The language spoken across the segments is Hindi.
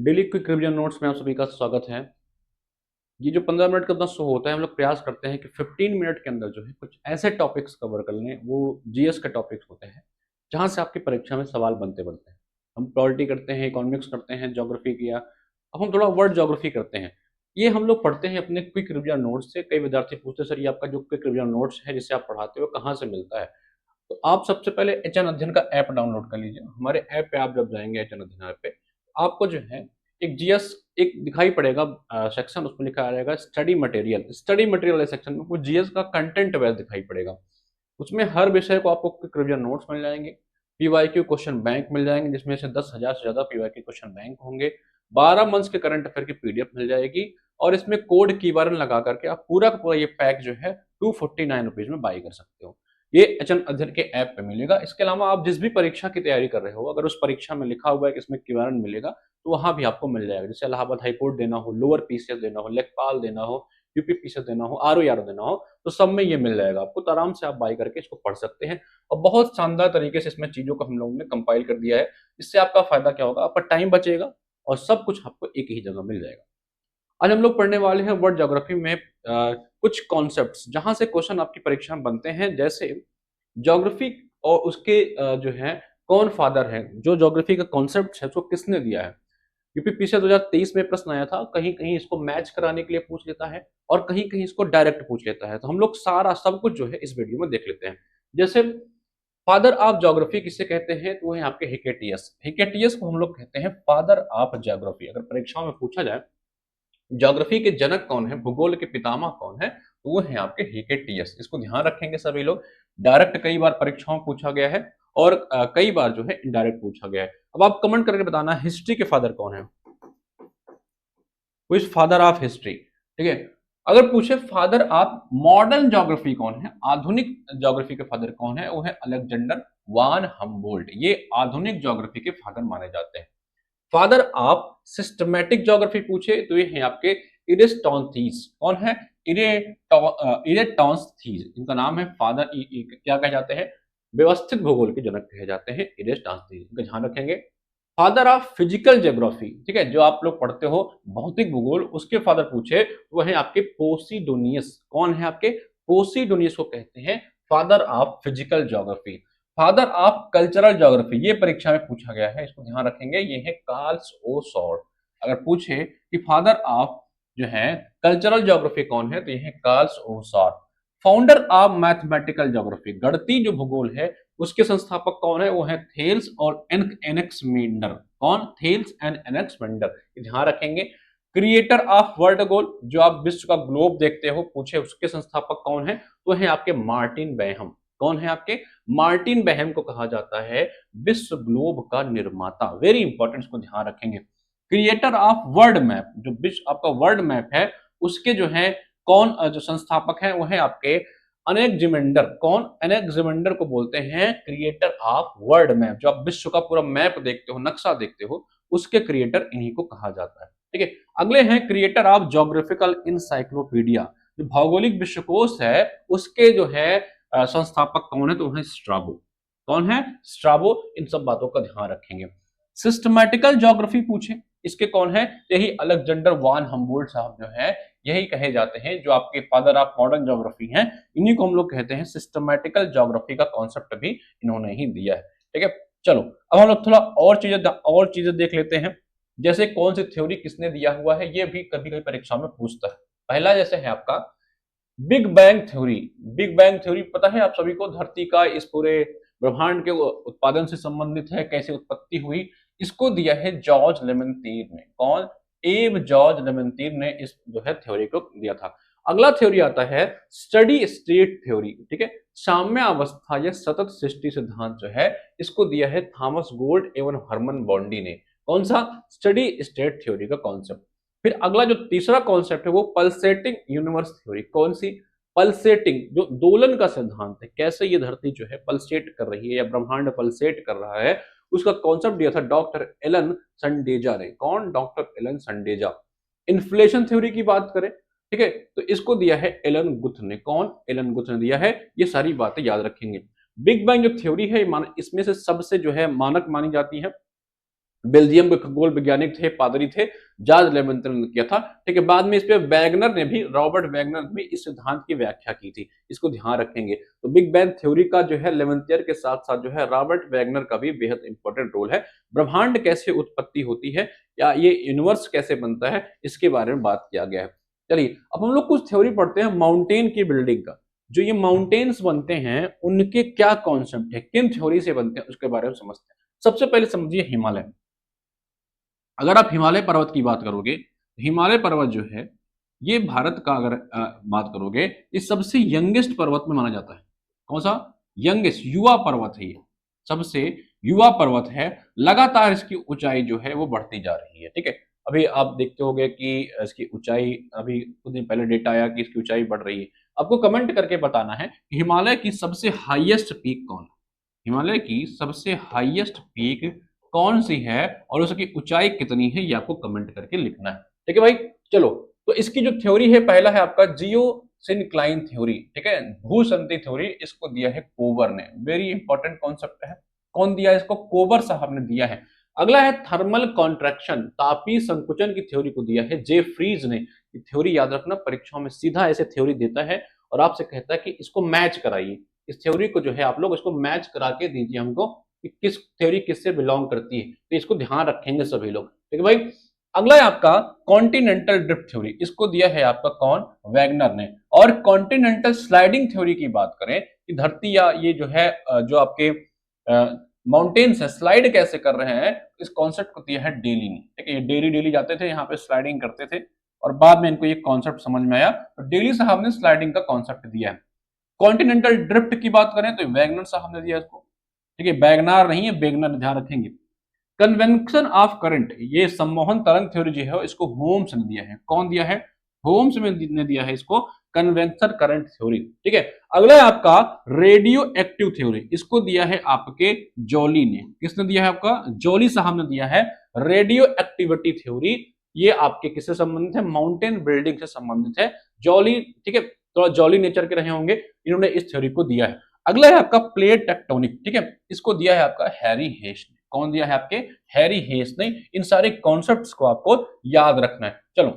डेली क्विक रिवीजन नोट्स में आप सभी का स्वागत है। ये जो 15 मिनट का अपना शो होता है, हम लोग प्रयास करते हैं कि 15 मिनट के अंदर जो है कुछ ऐसे टॉपिक्स कवर कर लें, वो जीएस के टॉपिक्स होते हैं, जहाँ से आपकी परीक्षा में सवाल बनते-बनते हैं। हम पॉलिटी करते हैं, इकोनॉमिक्स करते हैं, ज्योग्राफी किया, अब हम थोड़ा वर्ल्ड ज्योग्राफी करते हैं। ये हम लोग पढ़ते हैं अपने क्विक रिवीजन नोट्स से। कई विद्यार्थी पूछते हैं, सर ये आपका जो क्विक रिवीजन नोट्स है, जिसे आप पढ़ाते हो, कहाँ से मिलता है? तो आप सबसे पहले एचएन अध्ययन का ऐप डाउनलोड कर लीजिए। हमारे ऐप पे आप जब जाएँगे एचएन अध्ययन ऐप पे, आपको जो है एक जीएस एक दिखाई पड़ेगा सेक्शन, उसमें लिखा आ जाएगा स्टडी मटेरियल। स्टडी मटेरियल वाले सेक्शन में कुछ जीएस का कंटेंट वाइज़ दिखाई पड़ेगा। उसमें हर विषय को आपको क्विक रिवीजन नोट्स मिल जाएँगे, पीवाईक्यू क्वेश्चन बैंक मिल जाएँगे, जिसमें से 10,000 से ज़्यादा पीवाईक्यू क्वेश्चन बैंक होंगे, 12 मंथ्स के करंट अफेयर की पीडीएफ मिल जाएगी और इसमें कोड कीवर्ड लगा करके आप पूरा का पूरा ये पैक जो है ₹249 में बाय कर सकते हो। ये एचएन अध्ययन के ऐप पे मिलेगा। इसके अलावा आप जिस भी परीक्षा की तैयारी कर रहे हो, अगर उस परीक्षा में लिखा हुआ है कि इसमें कीवर्ड मिलेगा, तो वहाँ भी आपको मिल जाएगा। जैसे इलाहाबाद हाई कोर्ट देना हो, लोअर पीसीएस देना हो, लेखपाल देना हो, यूपी पीसीएस देना हो, आरओ देना हो, तो सब में ये मिल जाएगा आपको। तो आराम से आप बाय करके इसको पढ़ सकते हैं और बहुत शानदार तरीके से इसमें चीज़ों को हम लोगों ने कंपाइल कर दिया है। इससे आपका फ़ायदा क्या होगा? आपका टाइम बचेगा और सब कुछ आपको एक ही जगह मिल जाएगा। आज हम लोग पढ़ने वाले हैं वर्ल्ड ज्योग्राफी में कुछ कॉन्सेप्ट्स, जहाँ से क्वेश्चन आपकी परीक्षा में बनते हैं। जैसे ज्योग्राफी और उसके जो है कौन फादर है, जो ज्योग्राफी का कॉन्सेप्ट है उसको किसने दिया है। यूपीपीसीएस 2023 में प्रश्न आया था, कहीं-कहीं इसको मैच कराने के लिए पूछ लेता है और कहीं-कहीं इसको डायरेक्ट पूछ लेता है। तो हम लोग सारा सब कुछ जो है इस वीडियो में देख लेते हैं। जैसे फादर ऑफ ज्योग्राफी किसे कहते हैं, तो वो है आपके हिकेटियस। हिकेटियस को हम लोग कहते हैं फादर ऑफ ज्योग्राफी। अगर परीक्षाओं में पूछा जाए ज्योग्राफी के जनक कौन है, भूगोल के पितामह कौन है, तो वो है आपके हिकेटियस। इसको ध्यान रखेंगे सभी लोग। डायरेक्ट कई बार परीक्षाओं में पूछा गया है और कई बार जो है इनडायरेक्ट पूछा गया है। अब आप कमेंट करके बताना हिस्ट्री के फादर कौन है, विच फादर ऑफ हिस्ट्री। ठीक है। अगर पूछे फादर ऑफ मॉडर्न ज्योग्राफी कौन है, आधुनिक ज्योग्राफी के फादर कौन है, वो है अलेक्जेंडर वान हम्बोल्ट। ये आधुनिक ज्योग्राफी के फादर माने जाते हैं। फादर ऑफ सिस्टमैटिक ज्योग्राफी पूछे तो ये है आपके इरेस्टोंथीस। कौन है? इरेटॉन्थीस। इनका नाम है फादर। क्या कहे जाते हैं? व्यवस्थित भूगोल के जनक कहे जाते हैं इरेस्टोंथीस। इनका ध्यान रखेंगे। फादर ऑफ फिजिकल ज्योग्राफी, ठीक है, जो आप लोग पढ़ते हो भौतिक भूगोल, उसके फादर पूछे वो है आपके पोसिडोनियस। कौन है आपके? पोसिडोनियस को कहते हैं father of physical geography. Father of cultural geography, ये परीक्षा में पूछा गया है, इसको ध्यान रखेंगे, ये है कार्ल्स ओ सॉर्ट। अगर पूछे कि फादर ऑफ जो है कल्चरल ज्योग्राफी कौन है, तो ये है कार्ल्स ओ सॉर्ट। फाउंडर ऑफ मैथमेटिकल ज्योग्राफी, गणितीय जो भूगोल है उसके संस्थापक कौन है, वो है थेल्स और एनेक्समेंडर। कौन? थेल्स एंड एनेक्समेंडर, ध्यान रखेंगे। क्रिएटर ऑफ वर्ल्ड गोल, जो आप विश्व का ग्लोब देखते हो, पूछे उसके संस्थापक कौन है, तो है आपके मार्टिन बेहम। कौन है आपके? मार्टिन बेहम को कहा जाता है विश्व ग्लोब का निर्माता। वेरी इंपॉर्टेंट, इसको ध्यान रखेंगे। क्रिएटर ऑफ वर्ल्ड मैप, जो विश्व आपका वर्ल्ड मैप है उसके जो है कौन जो संस्थापक है, वो है आपके अनेक्जिमेंडर। कौन? अनेक्जिमेंडर को बोलते हैं क्रिएटर ऑफ वर्ल्ड मैप। जो आप विश्व का पूरा मैप देखते हो, नक्शा देखते हो, उसके क्रिएटर इन्हीं को कहा जाता है। ठीक है। अगले हैं क्रिएटर ऑफ ज्योग्राफिकल इंसाइक्लोपीडिया, जो भौगोलिक विश्वकोश है उसके जो है संस्थापक कौन है, तो है स्ट्राबो। कौन है? स्ट्राबो। इन सब बातों का ध्यान रखेंगे। सिस्टमैटिकल ज्योग्राफी पूछे, इसके कौन है? यही अलेक्जेंडर वान हम्बोल्ट साहब जो है, यही कहे जाते हैं, जो आपके फादर ऑफ मॉडर्न ज्योग्राफी हैं। इन्हीं को हम लोग कहते हैं। सिस्टमैटिकल ज्योग्राफी का कॉन्सेप्ट भी इन्होंने ही दिया है। ठीक है। चलो अब हम लोग थोड़ा और चीजें देख लेते हैं। जैसे कौन सी थ्योरी किसने दिया हुआ है, ये भी कभी कभी परीक्षा में पूछता है। पहला जैसे है आपका big bang theory. Big bang theory पता है आप सभी को, धरती का इस पूरे ब्रह्मांड के उत्पादन से संबंधित है, कैसे उत्पत्ति हुई। इसको दिया है जॉर्ज लेमेंतीर ने। कौन? एब जॉर्ज लेमेंतीर ने इस जो है थ्योरी को दिया था। अगला थ्योरी आता है स्टडी स्टेट थ्योरी। ठीक है। साम्य अवस्था या सतत सृष्टि सिद्धांत जो है, इसको दिया है थॉमस गोल्ड एवं हरमन बॉन्डी ने। कौन सा? स्टडी स्टेट थ्योरी का कॉन्सेप्ट। फिर अगला जो तीसरा कॉन्सेप्ट है वो पल्सेटिंग यूनिवर्स थ्योरी। कौन सी? पल्सेटिंग, जो दोलन का सिद्धांत है, कैसे ये धरती जो है पल्सेट कर रही है या ब्रह्मांड पल्सेट कर रहा है, उसका कॉन्सेप्ट दिया था डॉक्टर एलन संडेजा ने। कौन? Doctor Allan Sandage. Inflation theory की बात करें, ठीक है, तो इसको दिया है एलन गुथ ने। कौन? एलन गुथ ने दिया है। ये सारी बातें याद रखेंगे। बिग बैंग जो थ्योरी है, इसमें से सबसे जो है मानक मानी जाती है। बेल्जियम के खगोल वैज्ञानिक थे, पादरी थे, जॉर्ज लेवेंथल ने किया था। ठीक है, बाद में इस पे वैगनर ने भी, रॉबर्ट वैगनर ने भी इस सिद्धांत की व्याख्या की थी। इसको ध्यान रखेंगे। तो बिग बैंग थ्योरी का जो है लेवेंथियर के साथ साथ जो है रॉबर्ट वैगनर का भी बेहद इंपॉर्टेंट रोल है। ब्रह्मांड कैसे उत्पत्ति होती है या ये यूनिवर्स कैसे बनता है, इसके बारे में बात किया गया है। चलिए अब हम लोग कुछ थ्योरी पढ़ते हैं माउंटेन की बिल्डिंग का। जो ये माउंटेन्स बनते हैं उनके क्या कॉन्सेप्ट है, किन थ्योरी से बनते हैं, उसके बारे में समझते हैं। सबसे पहले समझिए हिमालय। अगर आप हिमालय पर्वत की बात करोगे, हिमालय पर्वत जो है ये भारत का अगर बात करोगे, ये सबसे यंगेस्ट पर्वत में माना जाता है। कौन सा? यंगेस्ट, युवा पर्वत है ये, सबसे युवा पर्वत है। लगातार इसकी ऊंचाई जो है वो बढ़ती जा रही है। ठीक है, अभी आप देखते होंगे कि इसकी ऊंचाई, अभी कुछ दिन पहले डेटा आया कि इसकी ऊंचाई बढ़ रही है। आपको कमेंट करके बताना है कि हिमालय की सबसे हाईएस्ट पीक कौन है, हिमालय की सबसे हाईएस्ट पीक कौन सी है और उसकी ऊंचाई कितनी है, ये आपको कमेंट करके लिखना है। ठीक है भाई, चलो तो इसकी जो थ्योरी है, पहला है आपका जियो सिनक्लाइन थ्योरी। ठीक है, भूसंति थ्योरी, इसको दिया है कोबर ने। वेरी इंपॉर्टेंट कॉन्सेप्ट है। कौन दिया है इसको? कोबर साहब ने दिया है। अगला है थर्मल कॉन्ट्रैक्शन, तापीय संकुचन की थ्योरी को दिया है जे फ्रीज ने। ये थ्योरी याद रखना, परीक्षाओं में सीधा ऐसे थ्योरी देता है और आपसे कहता है कि इसको मैच कराइए। इस थ्योरी को जो है आप लोग इसको मैच करा के दीजिए हमको कि किस थ्योरी किससे बिलोंग करती है। तो इसको ध्यान रखेंगे सभी लोग। ठीक है भाई, अगला है आपका कॉन्टिनेंटल ड्रिफ्ट थ्योरी। इसको दिया है आपका कौन? वैगनर ने। और कॉन्टिनेंटल स्लाइडिंग थ्योरी की बात करें कि धरती या ये जो है जो आपके माउंटेन्स है स्लाइड कैसे कर रहे हैं, इस कॉन्सेप्ट को दिया है डेली ने। ठीक है, ये डेली डेली जाते थे यहाँ पे स्लाइडिंग करते थे और बाद में इनको ये कॉन्सेप्ट समझ में आया तो डेली साहब ने स्लाइडिंग का कॉन्सेप्ट दिया है। कॉन्टिनेंटल ड्रिफ्ट की बात करें तो वैगनर साहब ने दिया इसको। ठीक है, वैगनार नहीं है, वैगनर, ध्यान रखेंगे। कन्वेंशन ऑफ करंट, ये सम्मोहन तरंग थ्योरी जो है इसको होम्स ने दिया है। कौन दिया है? होम्स ने दिया है इसको कन्वेंशन करंट थ्योरी। ठीक है, अगला है आपका रेडियो एक्टिव थ्योरी। इसको दिया है आपके जॉली ने। किसने दिया है? आपका जॉली साहब ने दिया है रेडियो एक्टिविटी थ्योरी। ये आपके किससे संबंधित है? माउंटेन बिल्डिंग से संबंधित है जॉली। ठीक है, थोड़ा जॉली नेचर के रहे होंगे, इन्होंने इस थ्योरी को दिया है। अगला है आपका प्लेट टेक्टोनिक। ठीक है, इसको दिया है आपका हैरी हेस ने। कौन दिया है? आपके हैरी हेस ने। इन सारे कॉन्सेप्ट्स को आपको याद रखना है। चलो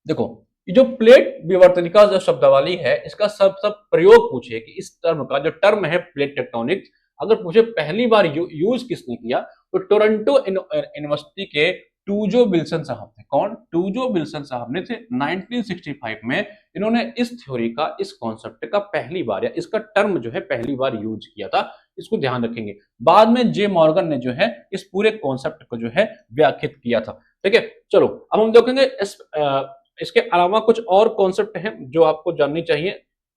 देखो, ये जो प्लेट विवर्तनिका जो शब्दावली है, इसका सब प्रयोग पूछे कि इस टर्म का जो टर्म है प्लेट टेक्टोनिक्स, अगर पूछे पहली बार यूज किसने किया तो टोरंटो यूनिवर्सिटी के टूजो विल्सन साहब थे। कौन? टूजो विल्सन साहब ने थे 1965 में। इन्होंने इस थ्योरी का, इस कॉन्सेप्ट का पहली बार या इसका टर्म जो है पहली बार यूज किया था। इसको ध्यान रखेंगे। बाद में जे मॉर्गन ने जो है इस पूरे कॉन्सेप्ट को जो है व्याख्यात किया था। ठीक है, चलो अब हम देखेंगे इसके अलावा कुछ और कॉन्सेप्ट हैं जो आपको जाननी चाहिए।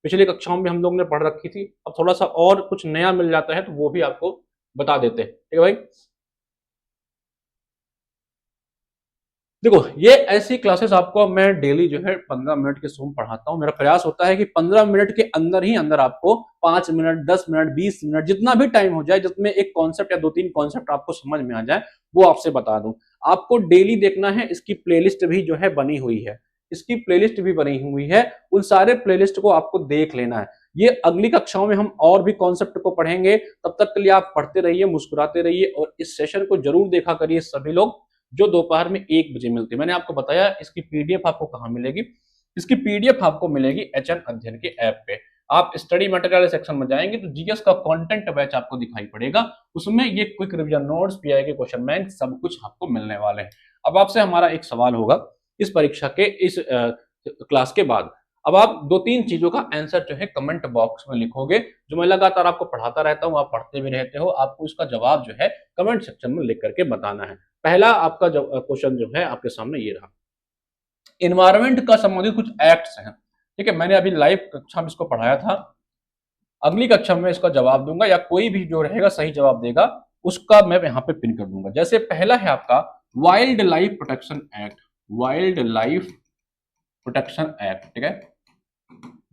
पिछली कक्षाओं में हम लोग ने पढ़ रखी थी, अब थोड़ा सा और कुछ नया मिल जाता है तो वो भी आपको बता देते हैं। ठीक है भाई, देखो ये ऐसी क्लासेस आपको मैं डेली जो है 15 मिनट के सूम पढ़ाता हूं। मेरा प्रयास होता है कि 15 मिनट के अंदर ही अंदर आपको 5 मिनट, 10 मिनट, 20 मिनट, जितना भी टाइम हो जाए, जिसमें एक कॉन्सेप्ट या 2-3 कॉन्सेप्ट आपको समझ में आ जाए, वो आपसे बता दूं। आपको डेली देखना है। इसकी प्लेलिस्ट भी जो है बनी हुई है, इसकी प्लेलिस्ट भी बनी हुई है। उन सारे प्लेलिस्ट को आपको देख लेना है। ये अगली कक्षाओं में हम और भी कॉन्सेप्ट को पढ़ेंगे। तब तक के लिए आप पढ़ते रहिए, मुस्कुराते रहिए और इस सेशन को जरूर देखा करिए सभी लोग, जो दोपहर में 1 बजे मिलती है। मैंने आपको बताया इसकी पीडीएफ आपको कहां मिलेगी। इसकी पीडीएफ आपको मिलेगी एचएन अध्ययन के ऐप पे। आप स्टडी मटेरियल सेक्शन में जाएंगे तो जीएस का कंटेंट बैच आपको दिखाई पड़ेगा। उसमें ये क्विक रिवीजन नोट्स, पीआई के क्वेश्चन बैंक सब कुछ आपको मिलने वाले हैं। अब आपसे हमारा एक सवाल होगा इस परीक्षा के, इस क्लास के बाद, अब आप 2-3 चीजों का आंसर जो है कमेंट बॉक्स में लिखोगे। जो मैं लगातार आपको पढ़ाता रहता हूं, आप पढ़ते भी रहते हो, आपको इसका जवाब जो है कमेंट सेक्शन में लिख करके बताना है। पहला आपका क्वेश्चन जो है आपके सामने ये रहा, इन्वायरमेंट का संबंधित कुछ एक्ट्स हैं। ठीक है, मैंने अभी लाइव कक्षा में इसको पढ़ाया था। अगली कक्षा में इसका जवाब दूंगा या कोई भी जो रहेगा सही जवाब देगा उसका मैं यहाँ पे पिन कर दूंगा। जैसे पहला है आपका wild life protection act, wild life protection act. ठीक है,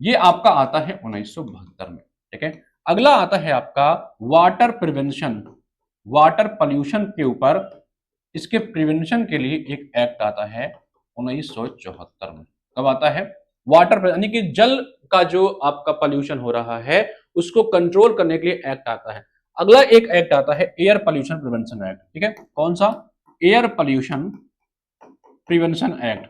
ये आपका आता है 1972 में। ठीक है, अगला आता है आपका वाटर प्रिवेंशन, वाटर पॉल्यूशन के ऊपर, इसके प्रिवेंशन के लिए एक एक्ट आता है 1974 में। कब आता है? वाटर, यानी कि जल का जो आपका पॉल्यूशन हो रहा है उसको कंट्रोल करने के लिए एक्ट आता है। अगला एक एक्ट आता है एयर पोल्यूशन प्रिवेंशन एक्ट, ठीक है, कौन सा? एयर पोल्यूशन प्रिवेंशन एक्ट,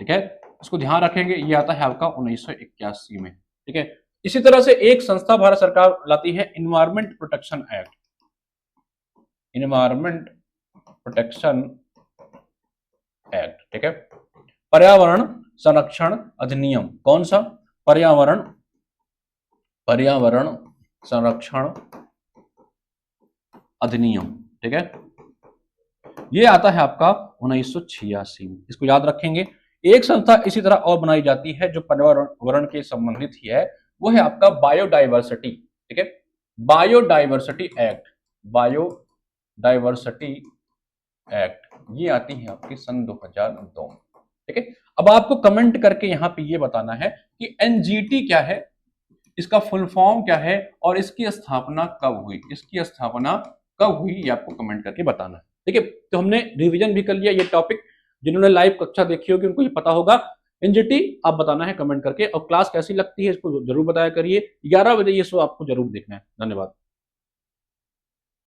ठीक है, इसको ध्यान रखेंगे, ये आता है आपका 1981 में, ठीक है। इसी तरह से एक संस्था भारत सरकार लाती है environment protection act, environment protection act, ठीक है। पर्यावरण संरक्षण अधिनियम, कौन सा? पर्यावरण संरक्षण अधिनियम, ठीक है, ये आता है आपका 1986 में, इसको याद रखेंगे। एक संस्था इसी तरह और बनाई जाती है जो पर्यावरण के संबंधित ही है, वो है आपका बायोडाइवर्सिटी, ठीक है, बायोडाइवर्सिटी एक्ट, बायोडाइवर्सिटी एक्ट, ये आती है आपकी सन 2002, ठीक है। अब आपको कमेंट करके यहाँ पे ये बताना है कि एनजीटी क्या है, इसका फुल फॉर्म क्या है और इसकी स्थापना कब हुई, इसकी स्थापना कब हुई, ये आपको कमेंट करके बताना है, ठीक है। तो हमने रिवीजन भी कर लिया ये टॉपिक, जिन्होंने लाइव कक्षा देखी होगी उनको ये पता होगा। एनजीटी आप बताना है कमेंट करके, और क्लास कैसी लगती है इसको जरूर बताया करिए। 11 बजे ये शो आपको जरूर देखना है। धन्यवाद।